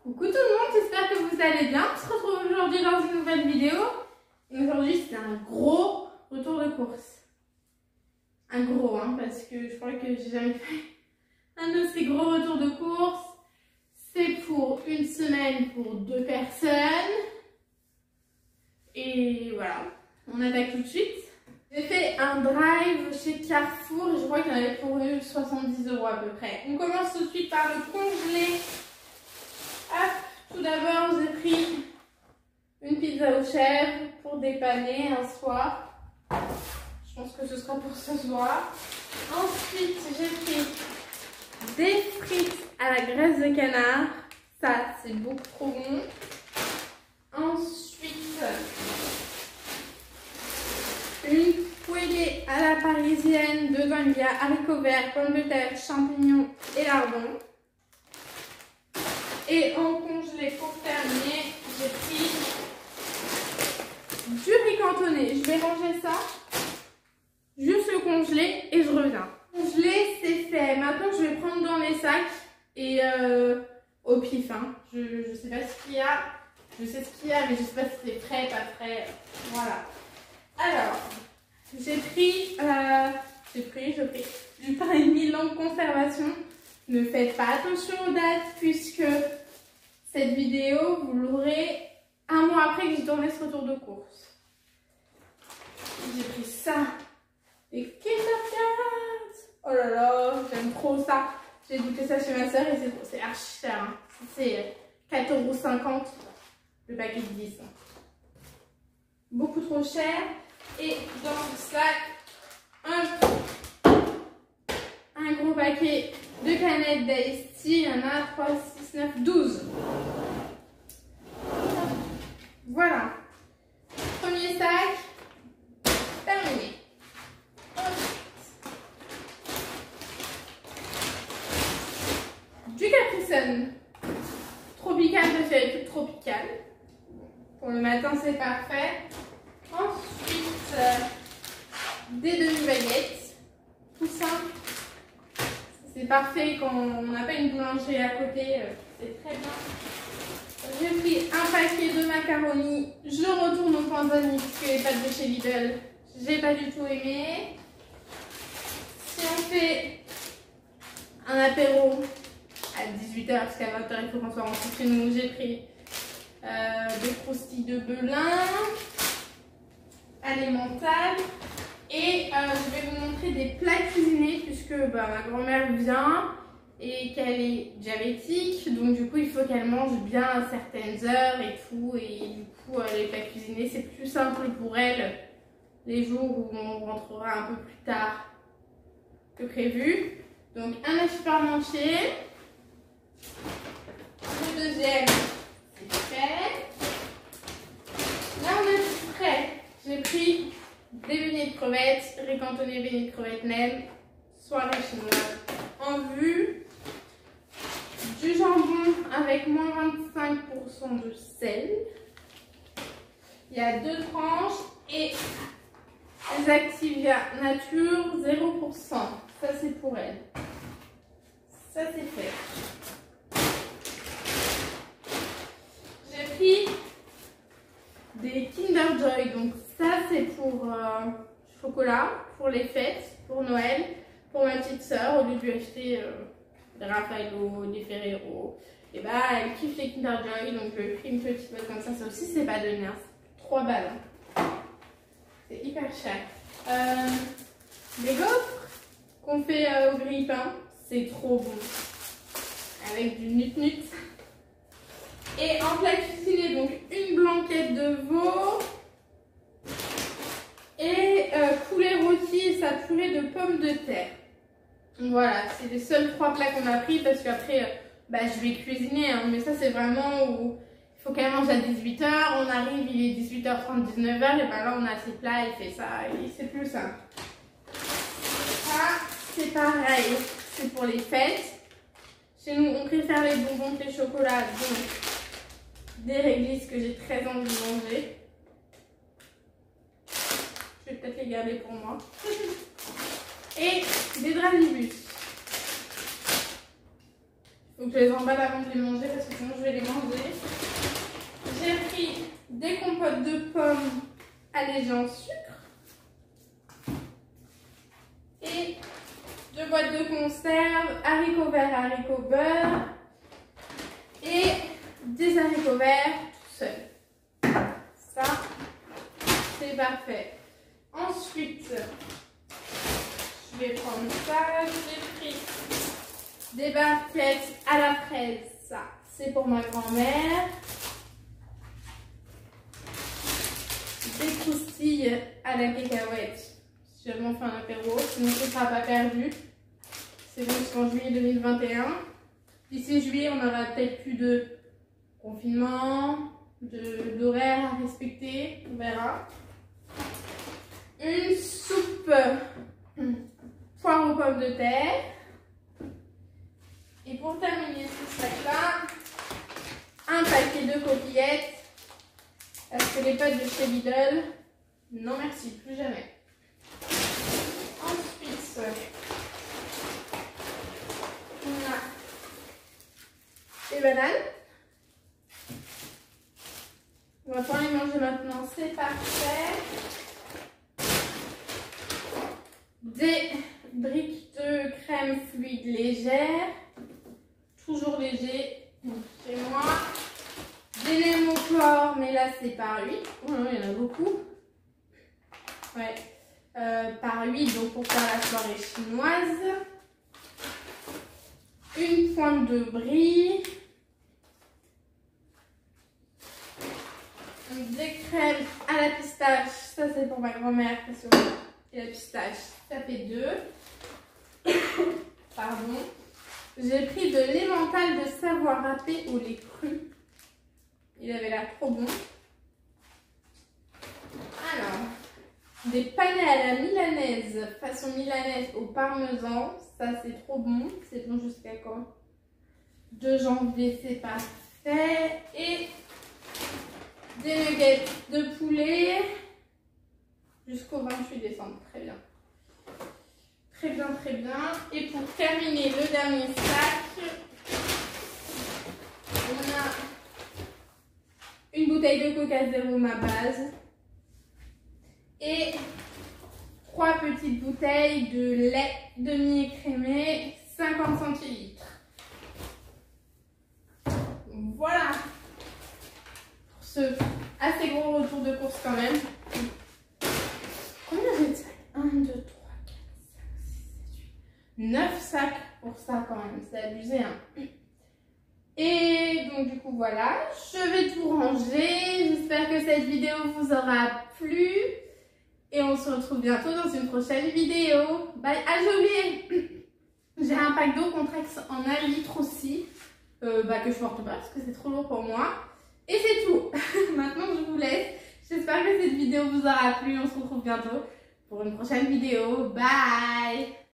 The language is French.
Coucou tout le monde, j'espère que vous allez bien. On se retrouve aujourd'hui dans une nouvelle vidéo. Et aujourd'hui, c'est un gros retour de course. Un gros, parce que je crois que j'ai jamais fait un de ces gros retours de course. C'est pour une semaine pour 2 personnes. Et voilà, on attaque tout de suite. J'ai fait un drive chez Carrefour et je crois qu'il y en avait pour 70 € à peu près. On commence tout de suite par le congelé. Hop, tout d'abord, j'ai pris une pizza aux chèvres pour dépanner un soir. Je pense que ce sera pour ce soir. Ensuite, j'ai pris des frites à la graisse de canard. Ça, c'est beaucoup trop bon. Ensuite, une poêlée à la parisienne. Dedans, il y a haricots verts, pommes de terre, champignons et lardons. Et en congelé pour terminer, j'ai pris du riz cantonné. Je vais ranger ça, juste le congelé et je reviens. Congelé, c'est fait. Maintenant, je vais prendre dans les sacs et au pif. Je sais pas ce qu'il y a. Je sais ce qu'il y a, mais je sais pas si c'est frais, pas frais. Voilà. Alors, j'ai pris du pain émis longue conservation. Ne faites pas attention aux dates puisque cette vidéo, vous l'aurez un mois après que j'ai tourné ce retour de course. J'ai pris ça. Et Kinder Cats. Oh là là, j'aime trop ça. J'ai goûté ça chez ma soeur et c'est archi cher. C'est 4,50 € le paquet de 10. Beaucoup trop cher. Et dans le sac, un gros paquet de canettes d'Ice Tea. Il y en a 3, 6, 9, 12. Voilà. Premier sac. Terminé. Du Capri Sun. Tropical, parce qu'il y a tout tropical. Pour le matin, c'est parfait. Ensuite, des demi-baguettes. Tout simple. C'est parfait quand on n'a pas une boulangerie à côté. C'est très bien. J'ai pris un paquet de macaroni. Je retourne au Panzani puisque les pâtes de chez Lidl, j'ai pas du tout aimé. Si on fait un apéro à 18 h, parce qu'à 20 h il faut qu'on soit rentré chez nous, j'ai pris des croustilles de Belin, alimentables. Et je vais vous montrer des plats cuisinés puisque ma grand-mère vient et qu'elle est diabétique. Donc du coup, il faut qu'elle mange bien à certaines heures et tout. Et du coup, les plats cuisinés, c'est plus simple pour elle les jours où on rentrera un peu plus tard que prévu. Donc un œuf parmentier. Le deuxième, c'est fait. Là, on est tout prêt. J'ai pris des beignets de crevettes, riz cantonné, beignets de crevettes nem, soirée chinoise en vue, du jambon avec moins 25% de sel, il y a 2 tranches et les Activia Nature 0%, ça c'est pour elle, ça c'est fait. J'ai pris des Kinder Joy, donc ça c'est pour chocolat, pour les fêtes, pour Noël, pour ma petite soeur. Au lieu de lui acheter des Raffaello, des Ferrero, et elle kiffe les Kinder Joy, donc je lui ai pris une petite boîte comme ça. Ça aussi c'est pas donné, c'est 3 balles. C'est hyper cher. Les gaufres qu'on fait au grille-pain, c'est trop bon. Avec du nut-nut. Et en plat cuisiné, donc une blanquette de veau et poulet rôti et sa purée de pommes de terre. Donc voilà, c'est les seuls 3 plats qu'on a pris parce qu'après, je vais cuisiner, mais ça c'est vraiment où il faut qu'elle mange à 18 h. On arrive, il est 18h30, 19 h, et là on a ses plats, il fait ça, et c'est plus simple. Ça, c'est pareil, c'est pour les fêtes. Chez nous, on préfère les bonbons que les chocolats, donc des réglisses que j'ai très envie de manger. Je vais peut-être les garder pour moi. Et des dragibus. Il Donc je les emballe avant de les manger parce que sinon je vais les manger. J'ai pris des compotes de pommes allégées en sucre. Et 2 boîtes de conserve, haricots verts, haricots beurre. Et des haricots verts tout seuls. Ça, c'est parfait. Ensuite, je vais prendre ça. J'ai pris des barquettes à la fraise. Ça, c'est pour ma grand-mère. Des croustilles à la cacahuète. Si jamais on fait un apéro, sinon ce ne sera pas perdu. C'est bon jusqu'en juillet 2021. D'ici juillet, on aura peut-être plus de confinement, d'horaire à respecter, on verra. Une soupe poire aux pommes de terre. Et pour terminer ce sac-là, un paquet de coquillettes. Parce que les pâtes de chez Lidl, non merci, plus jamais. Ensuite, on a des bananes. On va pouvoir les manger maintenant, c'est parfait. Des briques de crème fluide légère, toujours léger, chez moi. Des nems au porc, mais là c'est par 8. Oh non, il y en a beaucoup. Ouais, par 8, donc pour faire la soirée chinoise. Une pointe de brie. Des crèmes à la pistache, ça c'est pour ma grand-mère parce que la pistache, ça fait 2. Pardon. J'ai pris de l'emmental de Savoie râpé au lait cru. Il avait l'air trop bon. Alors, des panais à la milanaise, façon milanaise au parmesan. Ça c'est trop bon. C'est bon jusqu'à quand? 2 janvier, c'est parfait. Et des nuggets de poulet jusqu'au 28 décembre. Très bien. Très bien, très bien. Et pour terminer le dernier sac, on a une bouteille de Coca Zéro, ma base. Et 3 petites bouteilles de lait demi-écrémé, 50 centilitres. Voilà. Pour ce assez gros retour de course quand même. Combien j'ai de sacs? 1, 2, 3, 4, 5, 6, 7, 8. 9 sacs pour ça quand même. C'est abusé, hein. Et donc du coup voilà, je vais tout ranger. J'espère que cette vidéo vous aura plu. Et on se retrouve bientôt dans une prochaine vidéo. Bye. Ah, j'ai oublié. J'ai un pack d'eau Contrax en 1 litre aussi. Que je porte pas parce que c'est trop lourd pour moi. Et c'est tout. Maintenant je vous laisse. J'espère que cette vidéo vous aura plu. On se retrouve bientôt pour une prochaine vidéo. Bye.